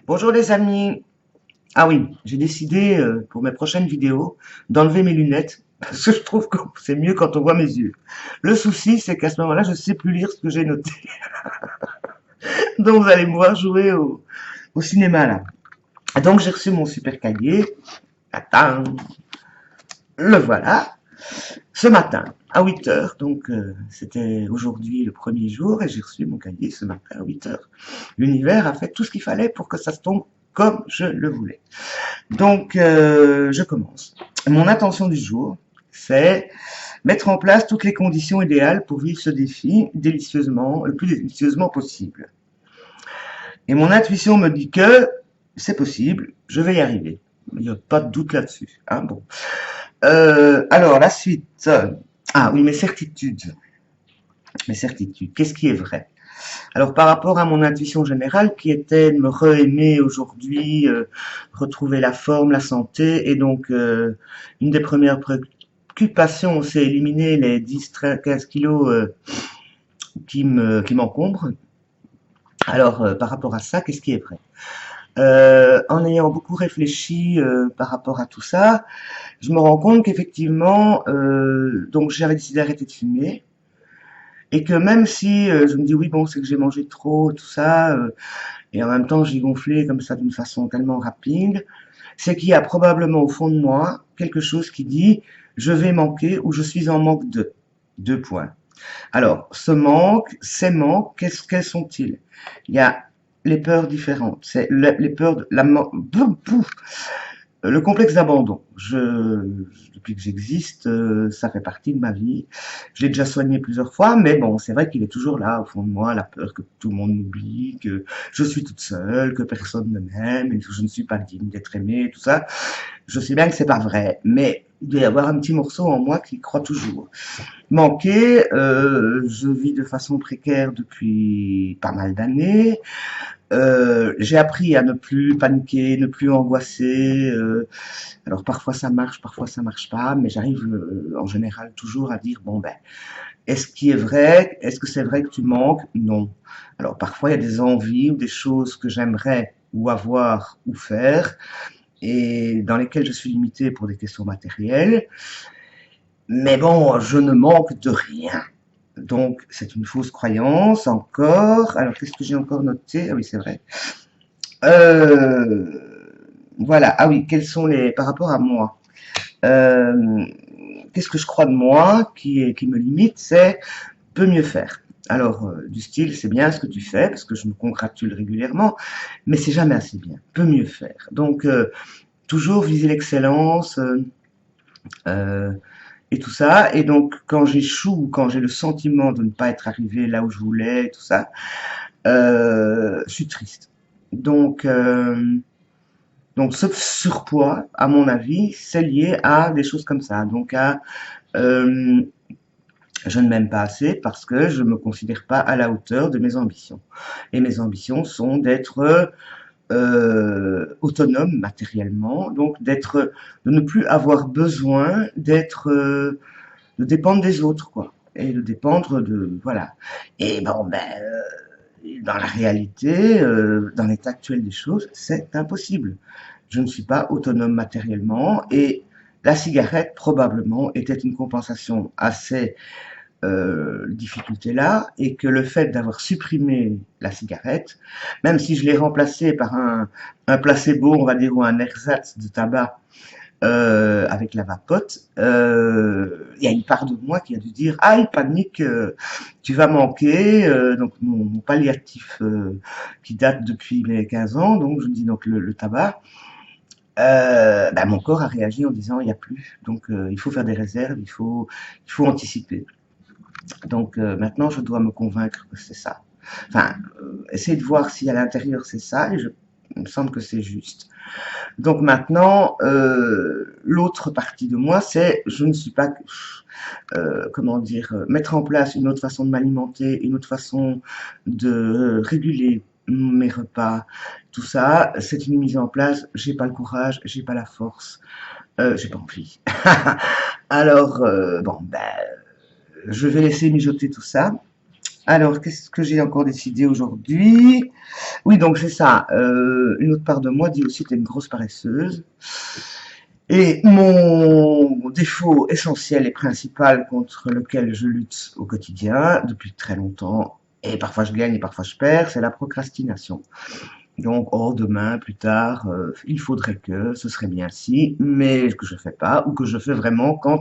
Bonjour les amis. Ah oui, j'ai décidé pour mes prochaines vidéos d'enlever mes lunettes parce que je trouve que c'est mieux quand on voit mes yeux. Le souci, c'est qu'à ce moment-là, je ne sais plus lire ce que j'ai noté. Donc vous allez me voir jouer au cinéma là. Donc j'ai reçu mon super cahier. Attends, le voilà. Ce matin à 8 heures. Donc c'était aujourd'hui le premier jour et j'ai reçu mon cahier ce matin à 8 heures. L'univers a fait tout ce qu'il fallait pour que ça se tombe comme je le voulais. Donc, je commence. Mon intention du jour, c'est mettre en place toutes les conditions idéales pour vivre ce défi délicieusement, le plus délicieusement possible. Et mon intuition me dit que c'est possible, je vais y arriver. Il n'y a pas de doute là-dessus. Hein, bon. Alors, la suite. Ah oui, mes certitudes. Mes certitudes. Qu'est-ce qui est vrai? Alors par rapport à mon intuition générale qui était de me re-aimer aujourd'hui, retrouver la forme, la santé, et donc une des premières préoccupations, c'est éliminer les 10-15 kilos qui m'encombrent. Alors par rapport à ça, qu'est-ce qui est vrai? En ayant beaucoup réfléchi par rapport à tout ça, je me rends compte qu'effectivement, donc j'avais décidé d'arrêter de fumer, et que même si je me dis oui bon c'est que j'ai mangé trop tout ça et en même temps j'ai gonflé comme ça d'une façon tellement rapide, c'est qu'il y a probablement au fond de moi quelque chose qui dit je vais manquer ou je suis en manque de deux points. Alors ce manque, ces manques, quels sont-ils? Il y a les peurs différentes, c'est les peurs de la le complexe d'abandon. Depuis que j'existe, ça fait partie de ma vie. Je l'ai déjà soigné plusieurs fois, mais bon, c'est vrai qu'il est toujours là au fond de moi, la peur que tout le monde m'oublie, que je suis toute seule, que personne ne m'aime, et que je ne suis pas digne d'être aimée, tout ça. Je sais bien que c'est pas vrai, mais il doit y avoir un petit morceau en moi qui croit toujours. Manquer, je vis de façon précaire depuis pas mal d'années. J'ai appris à ne plus paniquer, ne plus angoisser. Alors parfois ça marche, parfois ça marche pas, mais j'arrive en général toujours à dire bon ben, est-ce qui est vrai? Est-ce que c'est vrai que tu manques? Non. Alors parfois il y a des envies ou des choses que j'aimerais ou avoir ou faire et dans lesquelles je suis limitée pour des questions matérielles. Mais bon, je ne manque de rien. Donc, c'est une fausse croyance encore. Alors, qu'est-ce que j'ai encore noté? Ah oui, c'est vrai. Euh, voilà. Ah oui, quels sont les... Par rapport à moi, euh, qu'est-ce que je crois de moi qui me limite? C'est peut mieux faire. Alors, du style, c'est bien ce que tu fais, parce que je me congratule régulièrement, mais c'est jamais assez bien. Peut mieux faire. Donc, toujours viser l'excellence, euh, et tout ça. Et donc, quand j'échoue, quand j'ai le sentiment de ne pas être arrivé là où je voulais, et tout ça, je suis triste. Donc, ce surpoids, à mon avis, c'est lié à des choses comme ça. Donc, à euh, je ne m'aime pas assez parce que je me considère pas à la hauteur de mes ambitions. Et mes ambitions sont d'être autonome matériellement, donc de ne plus avoir besoin de dépendre des autres, quoi, et de dépendre de, voilà. Et bon, ben, dans la réalité, dans l'état actuel des choses, c'est impossible. Je ne suis pas autonome matériellement et la cigarette probablement était une compensation à ces difficultés-là et que le fait d'avoir supprimé la cigarette, même si je l'ai remplacée par un placebo, on va dire, ou un ersatz de tabac avec la vapote, il y a une part de moi qui a dû dire ah il panique, tu vas manquer, donc mon palliatif qui date depuis mes 15 ans, donc je me dis donc le tabac, ben, mon corps a réagi en disant il n'y a plus, donc il faut faire des réserves, il faut anticiper. Donc maintenant je dois me convaincre que c'est ça. Enfin, essayer de voir si à l'intérieur c'est ça, et il me semble que c'est juste. Donc maintenant, l'autre partie de moi, c'est je ne suis pas, comment dire, mettre en place une autre façon de m'alimenter, une autre façon de réguler mes repas, tout ça, c'est une mise en place. J'ai pas le courage, j'ai pas la force, j'ai pas envie. Alors bon, ben, je vais laisser mijoter tout ça. Alors, qu'est-ce que j'ai encore décidé aujourd'hui? Oui, donc c'est ça. Une autre part de moi dit aussi que t'es une grosse paresseuse. Et mon défaut essentiel et principal contre lequel je lutte au quotidien depuis très longtemps, et parfois je gagne et parfois je perds, c'est la procrastination. Donc, oh, demain, plus tard, il faudrait que, ce serait bien si, mais que je fais pas, ou que je fais vraiment quand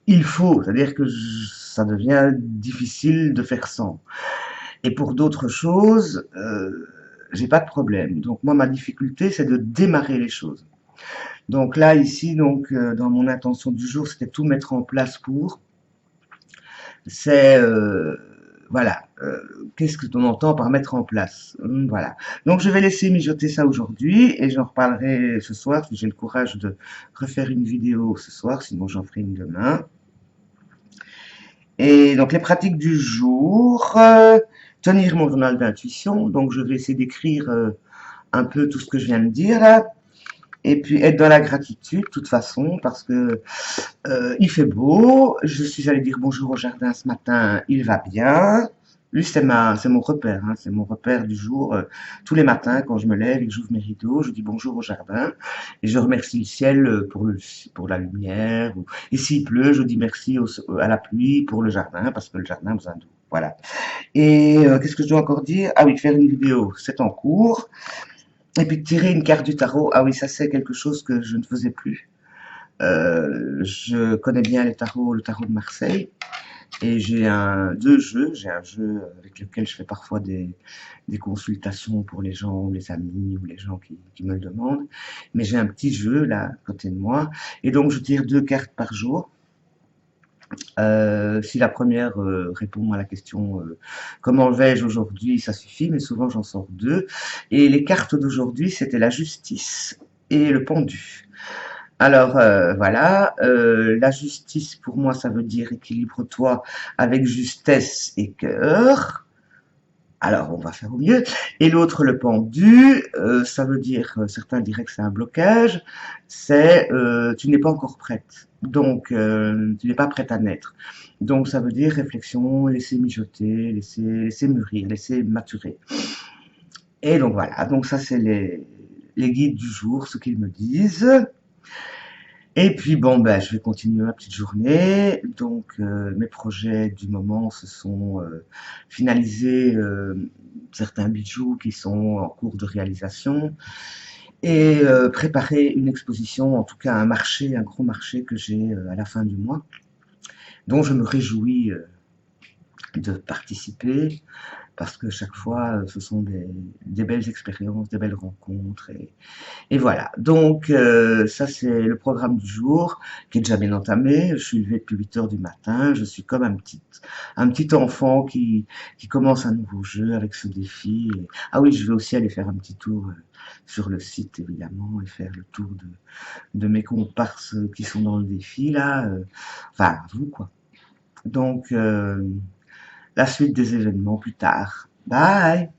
il faut. C'est-à-dire que ça devient difficile de faire sans. Et pour d'autres choses, j'ai pas de problème. Donc, moi, ma difficulté, c'est de démarrer les choses. Donc là, ici, donc, dans mon intention du jour, c'était tout mettre en place pour. C'est voilà. Qu'est-ce que l'on entend par mettre en place? Voilà. Donc je vais laisser mijoter ça aujourd'hui et j'en reparlerai ce soir si j'ai le courage de refaire une vidéo ce soir, sinon j'en ferai une demain. Et donc les pratiques du jour, tenir mon journal d'intuition. Donc je vais essayer d'écrire un peu tout ce que je viens de dire là. Et puis être dans la gratitude, de toute façon, parce que il fait beau. Je suis allée dire bonjour au jardin ce matin. Il va bien. Lui, c'est mon repère, hein, c'est mon repère du jour. Tous les matins, quand je me lève et que j'ouvre mes rideaux, je dis bonjour au jardin et je remercie le ciel pour la lumière. Et s'il pleut, je dis merci à la pluie pour le jardin parce que le jardin a besoin d'eau. Voilà. Et qu'est-ce que je dois encore dire? Ah oui, faire une vidéo, c'est en cours. Et puis tirer une carte du tarot. Ah oui, ça c'est quelque chose que je ne faisais plus. Je connais bien le tarot de Marseille, et deux jeux. J'ai un jeu avec lequel je fais parfois des consultations pour les gens, ou les amis, ou les gens qui me le demandent. Mais j'ai un petit jeu là, à côté de moi. Et donc, je tire deux cartes par jour. Si la première répond à la question comment vais-je aujourd'hui, ça suffit, mais souvent j'en sors deux. Et les cartes d'aujourd'hui, c'était la justice et le pendu. Alors voilà, la justice pour moi ça veut dire équilibre-toi avec justesse et cœur. Alors on va faire au mieux. Et l'autre, le pendu, ça veut dire, certains diraient que c'est un blocage, c'est tu n'es pas encore prête. Donc tu n'es pas prête à naître. Donc ça veut dire réflexion, laisser mijoter, laisser mûrir, laisser maturer. Et donc voilà, donc ça c'est les guides du jour, ce qu'ils me disent. Et puis bon, ben, je vais continuer ma petite journée. Donc mes projets du moment, ce sont finaliser certains bijoux qui sont en cours de réalisation et préparer une exposition, en tout cas un marché, un gros marché que j'ai à la fin du mois, dont je me réjouis de participer parce que chaque fois, ce sont des belles expériences, des belles rencontres et voilà. Donc ça c'est le programme du jour qui est déjà bien entamé. Je suis levé depuis 8 heures du matin. Je suis comme un petit enfant qui commence un nouveau jeu avec ce défi. Ah oui, je vais aussi aller faire un petit tour sur le site évidemment et faire le tour de mes comparses qui sont dans le défi là. Enfin vous quoi. Donc la suite des événements plus tard. Bye!